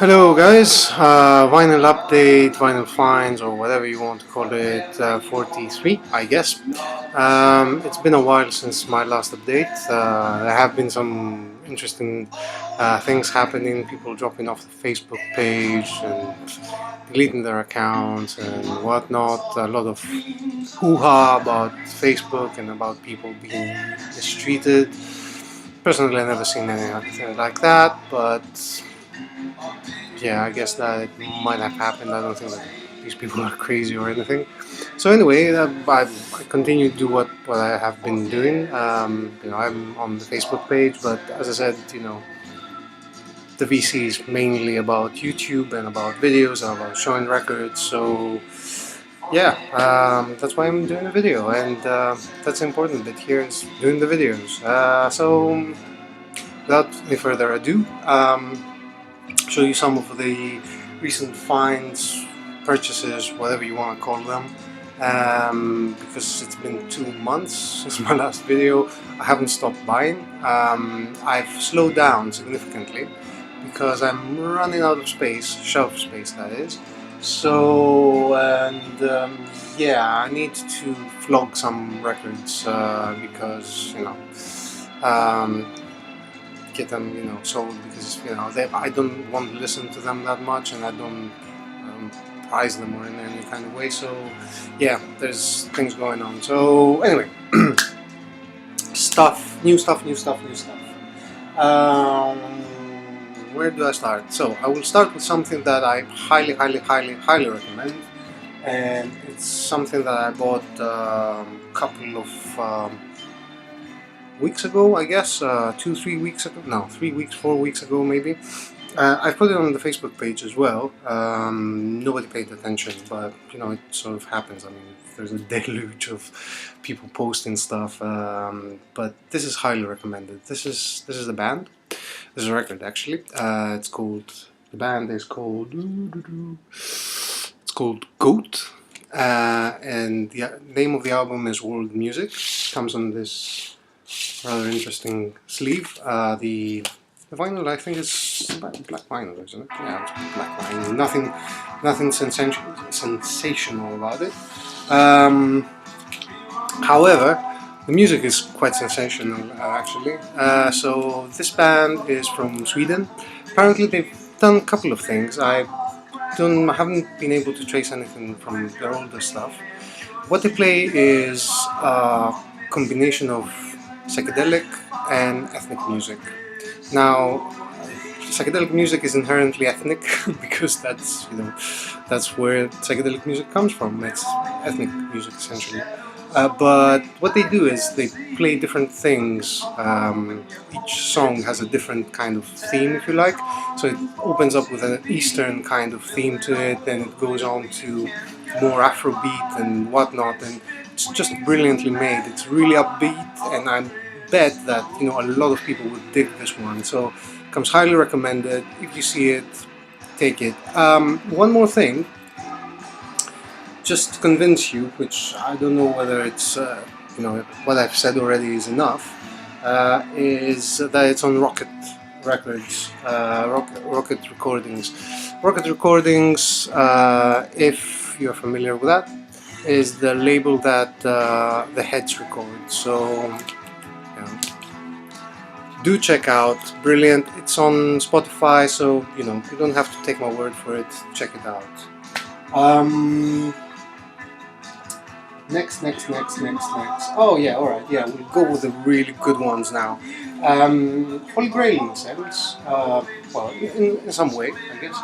Hello guys, vinyl update, vinyl finds, or whatever you want to call it, 43 I guess. It's been a while since my last update. There have been some interesting things happening, people dropping off the Facebook page and deleting their accounts and whatnot. A lot of hoo-ha about Facebook and about people being mistreated. Personally, I've never seen anything like that, but yeah, I guess that it might have happened. I don't think that these people are crazy or anything. So anyway, I continue to do what I have been doing. I'm on the Facebook page, but as I said, the VC is mainly about YouTube and about videos and about showing records. So yeah, that's why I'm doing a video, and that's the important bit here is doing the videos. So without any further ado, show you some of the recent finds, purchases, whatever you want to call them, because it's been 2 months since my last video. I haven't stopped buying. I've slowed down significantly because I'm running out of space, shelf space that is. So, yeah, I need to flog some records because, get them, sold, because I don't want to listen to them that much, and I don't prize them or in any kind of way. So yeah, there's things going on. So anyway, new stuff. Where do I start? So I will start with something that I highly recommend, and it's something that I bought a couple of weeks ago, I guess, 2-3 weeks ago, no, 3 weeks, 4 weeks ago maybe. I put it on the Facebook page as well. Nobody paid attention, but it sort of happens. I mean, there's a deluge of people posting stuff, but this is highly recommended. This is the band. This is a record actually. The band is called Goat, and the name of the album is World Music. It comes on this rather interesting sleeve. The vinyl, I think, is black vinyl, isn't it? Yeah, it's black vinyl. Nothing sensational about it. However, the music is quite sensational, actually. So this band is from Sweden. Apparently, they've done a couple of things. I haven't been able to trace anything from their older stuff. What they play is a combination of psychedelic and ethnic music. Now, psychedelic music is inherently ethnic because that's where psychedelic music comes from. It's ethnic music essentially. But what they do is they play different things. Each song has a different kind of theme, if you like. So it opens up with an Eastern kind of theme to it, then it goes on to more Afrobeat and whatnot, and it's just brilliantly made. It's really upbeat, and I bet that a lot of people would dig this one. So it comes highly recommended. If you see it, take it. One more thing, just to convince you, which I don't know whether it's what I've said already is enough, is that it's on Rocket Records, Rocket Recordings. Rocket Recordings, if you're familiar with that, is the label that the Heads record. So do check out. Brilliant. It's on Spotify, so you don't have to take my word for it. Check it out. Next. Oh yeah, alright, yeah, we'll go with the really good ones now. Holy Grail in a sense, well, in some way, I guess.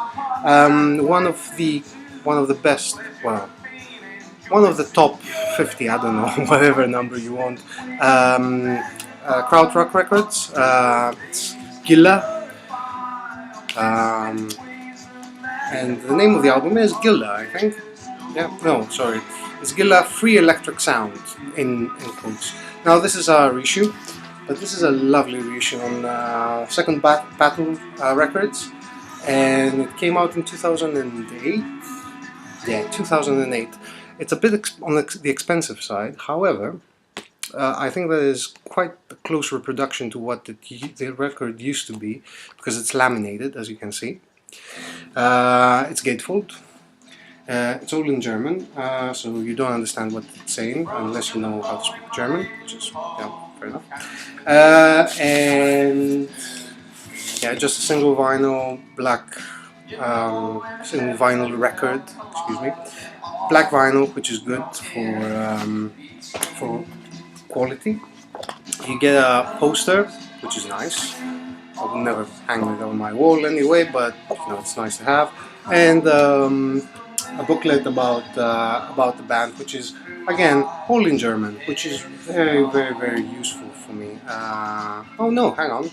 One of the best, well, one of the top 50, I don't know, whatever number you want. Krautrock Records, it's Gilla, and the name of the album is Gilla, I think. Yeah, no, sorry. It's Gilla Free Electric Sound, in quotes. Now this is a reissue, but this is a lovely reissue on Second Battle Records, and it came out in 2008. Yeah, 2008. It's a bit on the expensive side, however, I think that is quite a close reproduction to what the record used to be, because it's laminated, as you can see. It's gatefold. It's all in German, so you don't understand what it's saying unless you know how to speak German, which is, yeah, fair enough. And yeah, just a single vinyl, single vinyl record, excuse me. Black vinyl, which is good for quality. You get a poster, which is nice. I would never hang it on my wall anyway, but it's nice to have. And a booklet about the band, which is again all in German, which is very, very, very useful for me. Oh no, hang on.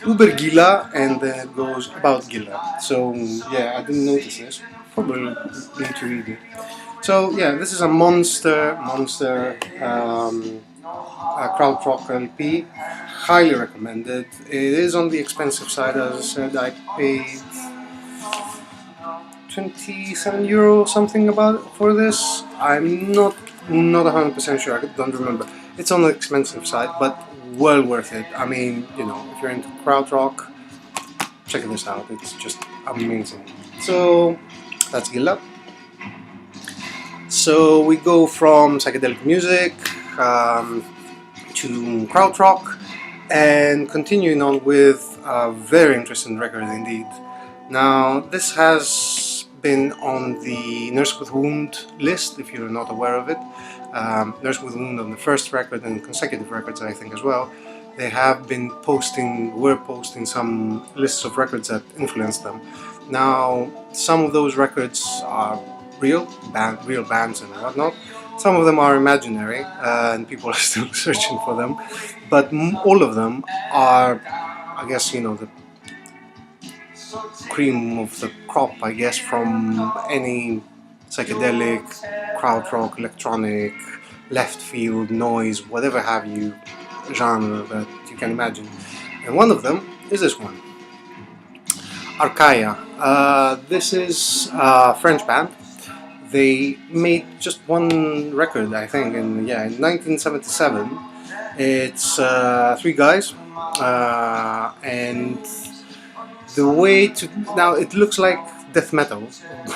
Über Gila, and then it goes about Gila. So yeah, I didn't notice this. Probably need to read it. So yeah, this is a monster krautrock LP. Highly recommended. It is on the expensive side, as I said. I paid 27 euro something for this. I'm not 100% sure. I don't remember. It's on the expensive side, but well worth it. I mean, if you're into krautrock, check this out. It's just amazing. So that's Gila. So we go from psychedelic music to krautrock, and continuing on with a very interesting record indeed. Now, this has been on the Nurse with Wound list, if you're not aware of it. Nurse with Wound on the first record and consecutive records, I think, as well. They have been were posting some lists of records that influenced them. Now, some of those records are real bands and whatnot. Some of them are imaginary, and people are still searching for them. But all of them are, I guess, the cream of the crop, I guess, from any psychedelic, krautrock, electronic, left field, noise, whatever have you, genre that you can imagine. And one of them is this one, Archaia. This is a French band. They made just one record, I think, in 1977. It's three guys, and the way to now it looks like death metal.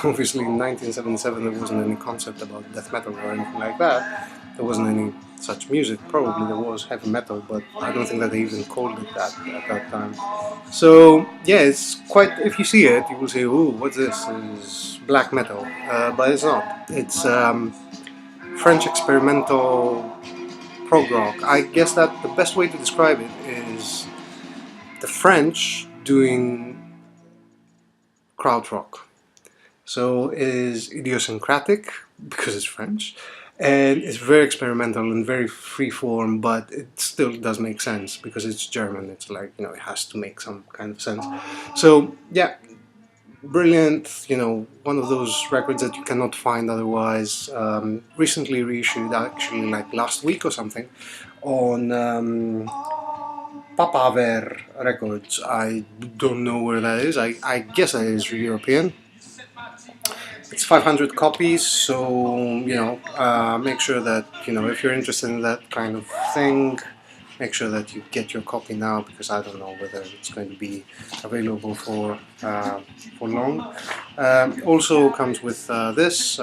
Obviously, in 1977 there wasn't any concept about death metal or anything like that. There wasn't any such music. Probably there was heavy metal, but I don't think that they even called it that at that time. So yeah, it's quite. If you see it, you will say, "Ooh, what's this? It's black metal," but it's not. It's French experimental prog rock. I guess that the best way to describe it is the French doing krautrock. So it is idiosyncratic because it's French, and it's very experimental and very freeform, but it still does make sense because it's German. It's like, it has to make some kind of sense. So yeah, brilliant, one of those records that you cannot find otherwise. Recently reissued, actually, like last week or something, on Papaver Records. I don't know where that is. I guess that is European. It's 500 copies, so make sure that if you're interested in that kind of thing, make sure that you get your copy now, because I don't know whether it's going to be available for long. Also comes with this,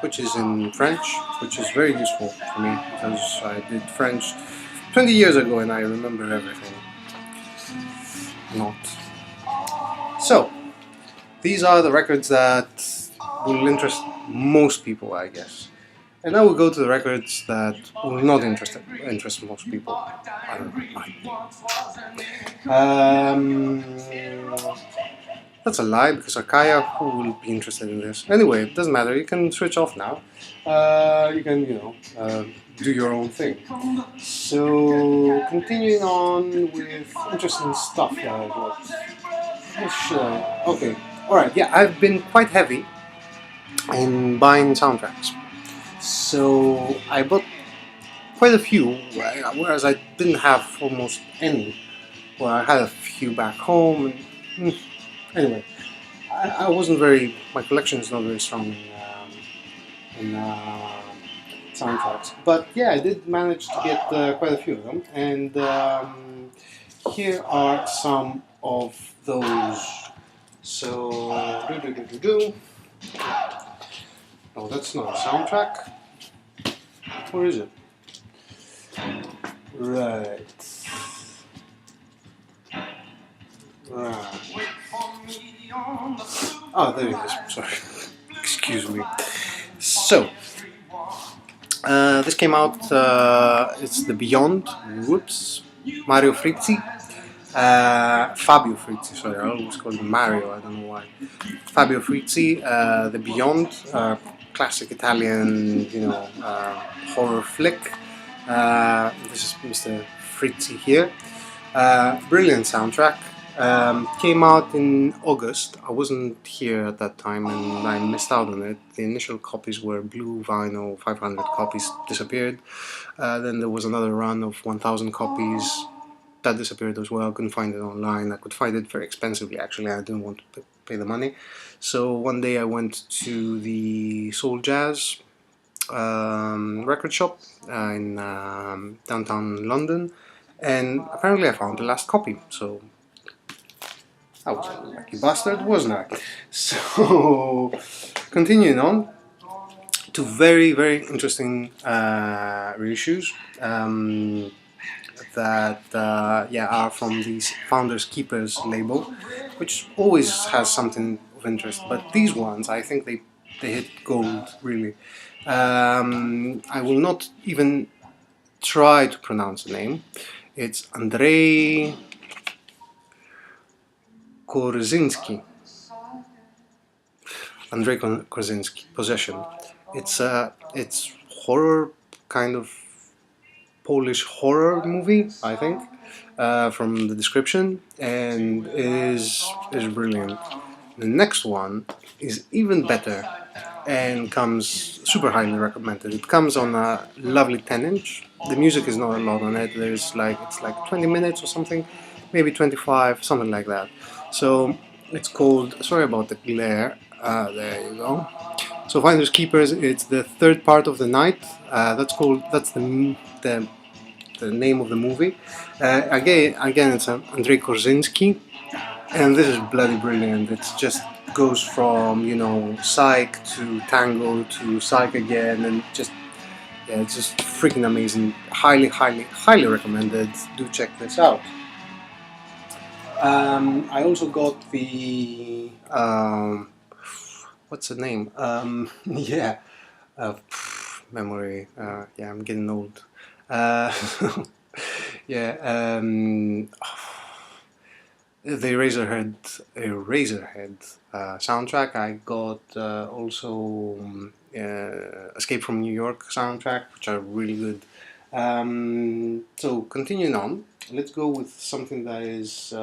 which is in French, which is very useful for me because I did French 20 years ago and I remember everything. Not. So, these are the records that will interest most people, I guess. And now we'll go to the records that will not interest most people. I don't know. That's a lie, because Archaia, who will be interested in this? Anyway, it doesn't matter, you can switch off now. You can, do your own thing. So, continuing on with interesting stuff. Okay, alright, yeah, I've been quite heavy in buying soundtracks. So I bought quite a few, whereas I didn't have almost any. Well, I had a few back home. Anyway, I wasn't my collection is not very strong in soundtracks. But yeah, I did manage to get quite a few of them. And here are some of those So, do. Oh, that's not a soundtrack. Where is it? Right. Oh, there it is. Sorry. Excuse me. So, this came out. It's the Beyond. Whoops. Mario Frizzi. Fabio Frizzi. Sorry, I always call him Mario. I don't know why. Fabio Frizzi. The Beyond. Classic Italian, horror flick. This is Mr. Frizzi here. Brilliant soundtrack. Came out in August. I wasn't here at that time and I missed out on it. The initial copies were blue vinyl, 500 copies disappeared. Then there was another run of 1000 copies that disappeared as well. I couldn't find it online. I could find it very expensively actually. I didn't want to pay the money. So one day I went to the Soul Jazz record shop in downtown London, and apparently I found the last copy. So I was a lucky bastard, wasn't I? So continuing on to very, very interesting reissues that are from these Founders Keepers label, which always has something of interest. But these ones, I think they hit gold really. I will not even try to pronounce the name. It's Andrei Korzinski. Andrei Korzinski, Possession. It's horror, kind of Polish horror movie, I think, from the description, and is brilliant. The next one is even better and comes super highly recommended. It comes on a lovely 10-inch. The music is not a lot on it. It's like 20 minutes or something, maybe 25, something like that. So it's called. Sorry about the glare. There you go. So Finders Keepers. It's the third part of the night. That's the name of the movie. Again, it's Andrei Korzinski, and this is bloody brilliant. It just goes from Psych to Tango to Psych again, and it's just freaking amazing. Highly, highly, highly recommended. Do check this out. I also got the what's the name? Yeah, memory. Yeah, I'm getting old. Yeah, the Eraserhead soundtrack. I got also Escape from New York soundtrack, which are really good. So continuing on, let's go with something that is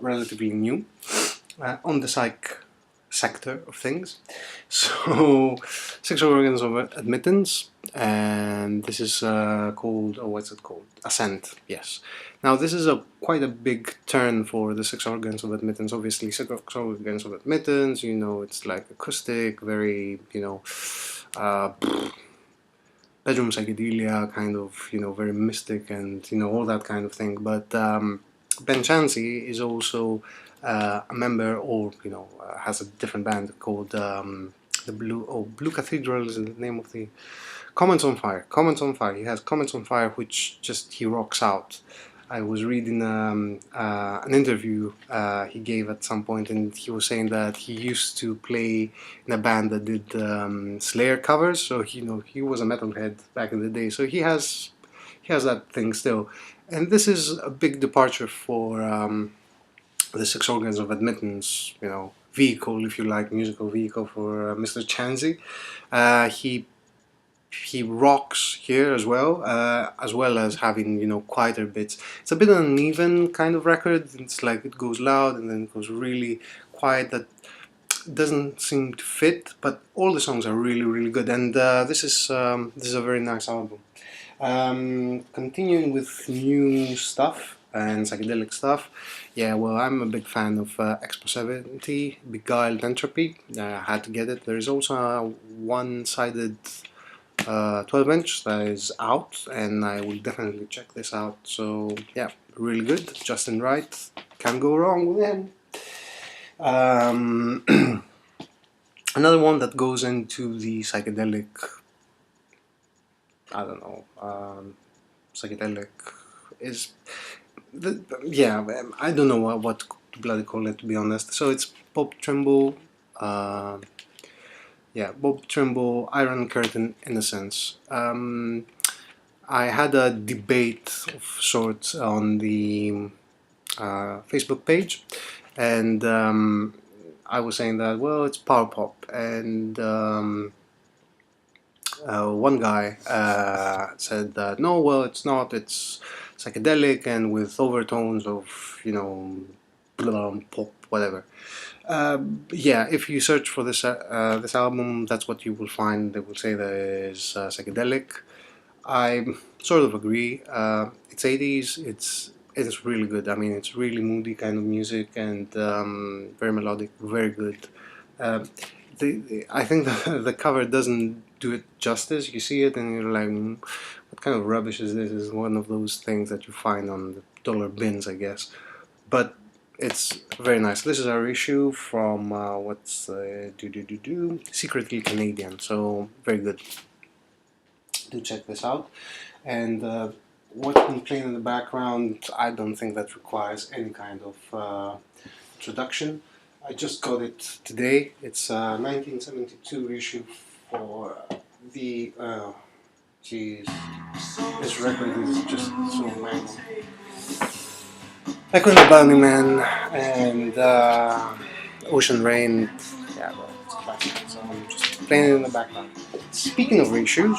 relatively new on the psych sector of things. So, Sexual Organs of Admittance, and this is called, what's it called? Ascent, yes. Now, this is quite a big turn for the Sexual Organs of Admittance. Obviously, Sexual Organs of Admittance, it's like acoustic, very, bedroom psychedelia, kind of, very mystic and, all that kind of thing. But Ben Chansey is also a member, or has a different band called the Blue Cathedral is the name of the Comments on Fire. Comments on Fire. He has Comments on Fire, which he rocks out. I was reading an interview he gave at some point, and he was saying that he used to play in a band that did Slayer covers. So he was a metalhead back in the day. So he has that thing still, and this is a big departure for the Six Organs of Admittance, vehicle, if you like, musical vehicle for Mr. Chansey. He rocks here as well as having quieter bits. It's a bit uneven kind of record. It's like it goes loud and then it goes really quiet. That doesn't seem to fit, but all the songs are really, really good. And this is a very nice album. Continuing with new stuff and psychedelic stuff. Yeah, well, I'm a big fan of Expo 70, Beguiled Entropy. I had to get it. There is also a one-sided 12-inch that is out, and I will definitely check this out. So yeah, really good. Justin Wright, can't go wrong with him. Um, Another one that goes into the psychedelic, I don't know, psychedelic is, yeah, I don't know what to bloody call it, to be honest. So it's Bob Trimble, uh, yeah, Bob Trimble, Iron Curtain Innocence. I had a debate of sorts on the Facebook page, and I was saying that, well, it's power pop, and one guy said that no, well, it's not. It's psychedelic and with overtones of, pop, whatever. Yeah, if you search for this album, that's what you will find. They will say that it's psychedelic. I sort of agree. It's 80s. It's really good. I mean, it's really moody kind of music and very melodic, very good. Um, I think the cover doesn't do it justice. You see it and you're like, what kind of rubbish is this? It's one of those things that you find on the dollar bins, I guess. But it's very nice. This is our issue from Secretly Canadian. So very good. Do check this out. And what's been playing in the background, I don't think that requires any kind of introduction. I just got it today. It's a 1972 issue for the. Jeez, this record is just so mangled. Echo and the Bunnymen and Ocean Rain. Yeah, well, it's a classic. So I'm just playing it in the background. Speaking of reissues,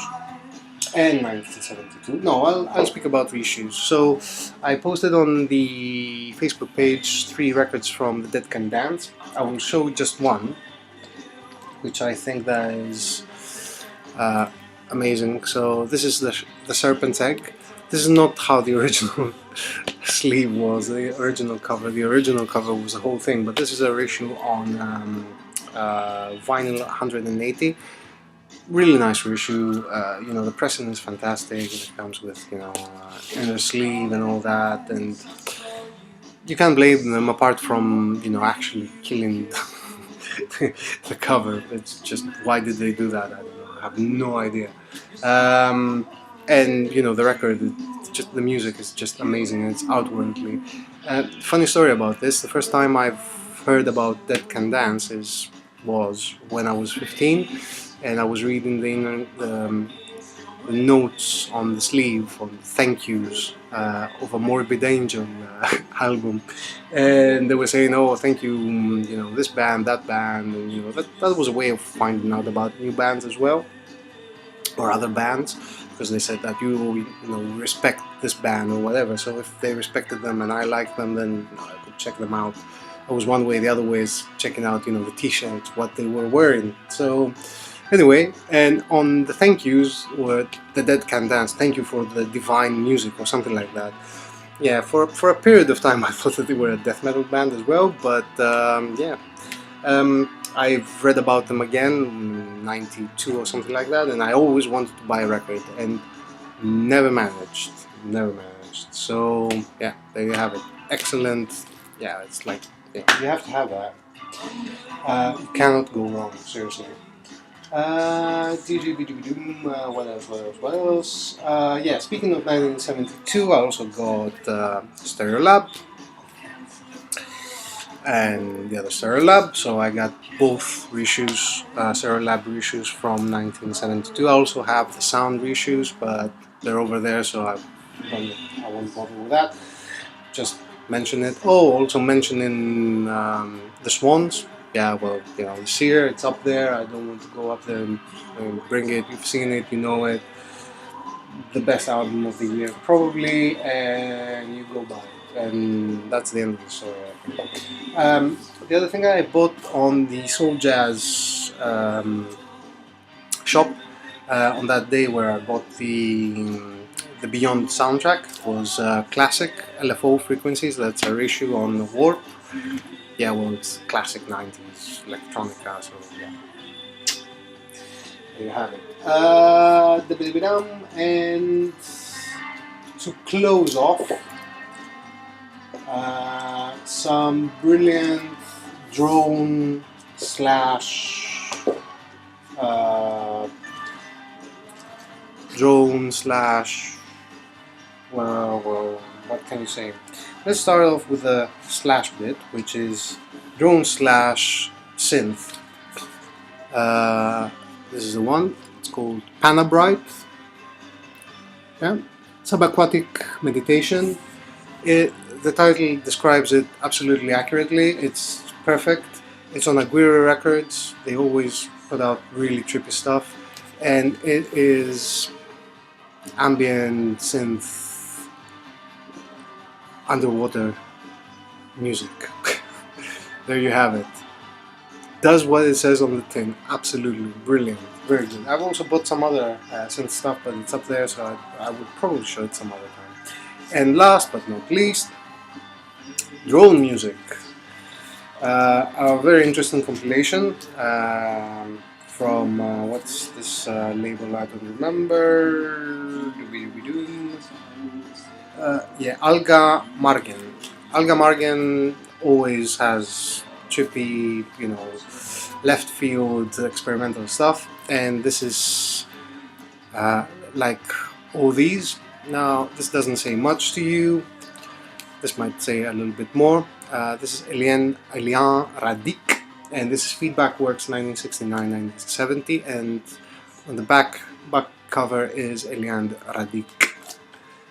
and 1972. No, I'll speak about reissues. So I posted on the Facebook page 3 records from The Dead Can Dance. I will show just one, which I think that is amazing. So this is the Serpent's Egg. This is not how the original sleeve was, the original cover. The original cover was the whole thing, but this is a reissue on vinyl 180. Really nice reissue. The pressing is fantastic. It comes with inner sleeve and all that, and you can't blame them apart from actually killing the cover. It's just, why did they do that? I don't know. I have no idea. And the record, just the music is just amazing. It's outwardly. Funny story about this. The first time I've heard about Dead Can Dance was when I was 15. And I was reading the notes on the sleeve, on thank yous of a Morbid Angel album, and they were saying, "Oh, thank you, this band, that band," and that was a way of finding out about new bands as well, or other bands, because they said that you respect this band or whatever. So if they respected them and I liked them, then I could check them out. It was one way. The other way is checking out, the T-shirts, what they were wearing. So. Anyway, and on the thank yous were The Dead Can Dance, thank you for the divine music or something like that. Yeah, for a period of time I thought that they were a death metal band as well, but I've read about them again, 92 or something like that, and I always wanted to buy a record and never managed. So yeah, there you have it. Excellent. Yeah, it's like, you have to have that. You cannot go wrong, seriously. What else? Yeah, speaking of 1972, I also got Stereolab and the other Stereolab, so I got both reissues, Stereolab reissues from 1972. I also have the sound reissues, but they're over there, so I won't bother with that. Just mention it. Oh, also mentioning the Swans. Yeah, well, it's here, it's up there. I don't want to go up there and bring it. You've seen it, you know it. The best album of the year, probably, and you go buy it. And that's the end of the story, I think. The other thing I bought on the Soul Jazz shop on that day where I bought the Beyond soundtrack was classic LFO Frequencies. That's a reissue on Warp. Yeah, well, it's classic 90s electronica, so yeah. There you have it. And to close off, some brilliant drone slash drone slash well, what can you say? Let's start off with the slash bit, which is drone slash synth. This is the one. It's called Panabrite. Yeah, subaquatic meditation. The title describes it absolutely accurately. It's perfect. It's on Aguirre Records. They always put out really trippy stuff, and it is ambient synth underwater music. There you have it. Does what it says on the tin. Absolutely brilliant. Very good. I've also bought some other synth stuff, but it's up there, so I would probably show it some other time. And last but not least, drone music. A very interesting compilation from what's this label? I don't remember. Yeah, Alga Margen. Alga Margen always has trippy, left field experimental stuff, and this is like all these. Now, this doesn't say much to you. This might say a little bit more. This is Eliane Radic, and this is Feedback Works 1969-1970, and on the back cover is Eliane Radic.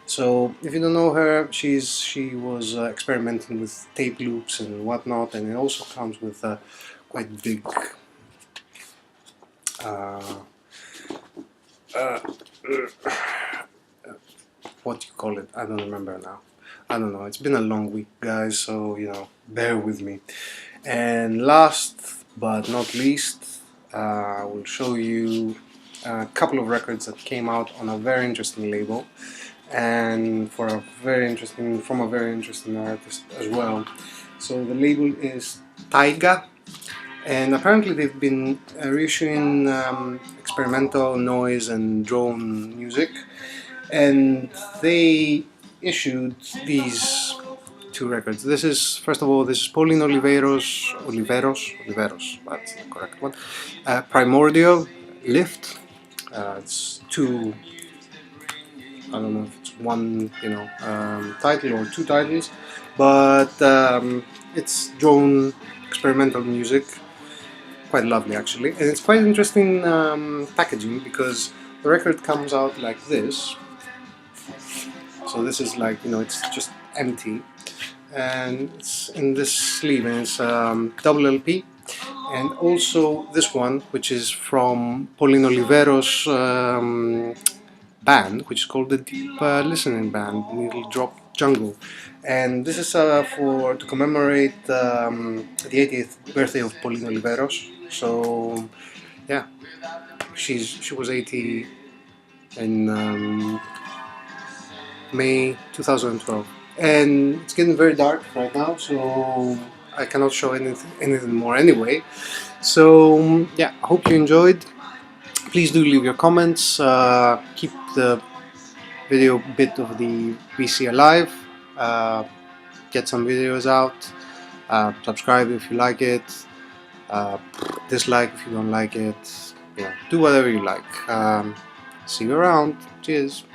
So if you don't know her, she was experimenting with tape loops and whatnot, and it also comes with a quite big what do you call it? I don't remember now. I don't know. It's been a long week, guys, so bear with me. And last but not least, I will show you a couple of records that came out on a very interesting label, and from a very interesting artist as well. So the label is Taiga, and apparently they've been reissuing experimental noise and drone music, and they issued these two records. This is, first of all, this is Pauline Oliveros, that's the correct one. Primordial Lift. It's two, I don't know if it's one, title or two titles, but it's drone experimental music. Quite lovely, actually, and it's quite interesting packaging, because the record comes out like this. So this is like, it's just empty, and it's in this sleeve, and it's double LP. And also this one, which is from Pauline Oliveros' band, which is called the Deep Listening Band, Needle Drop Jungle. And this is to commemorate the 80th birthday of Pauline Oliveros. So yeah, she was 80 in May 2012, and it's getting very dark right now, so I cannot show anything more anyway. So yeah, I hope you enjoyed. Please do leave your comments, keep the video bit of the VC alive, get some videos out, subscribe if you like it, dislike if you don't like it, do whatever you like. See you around. Cheers.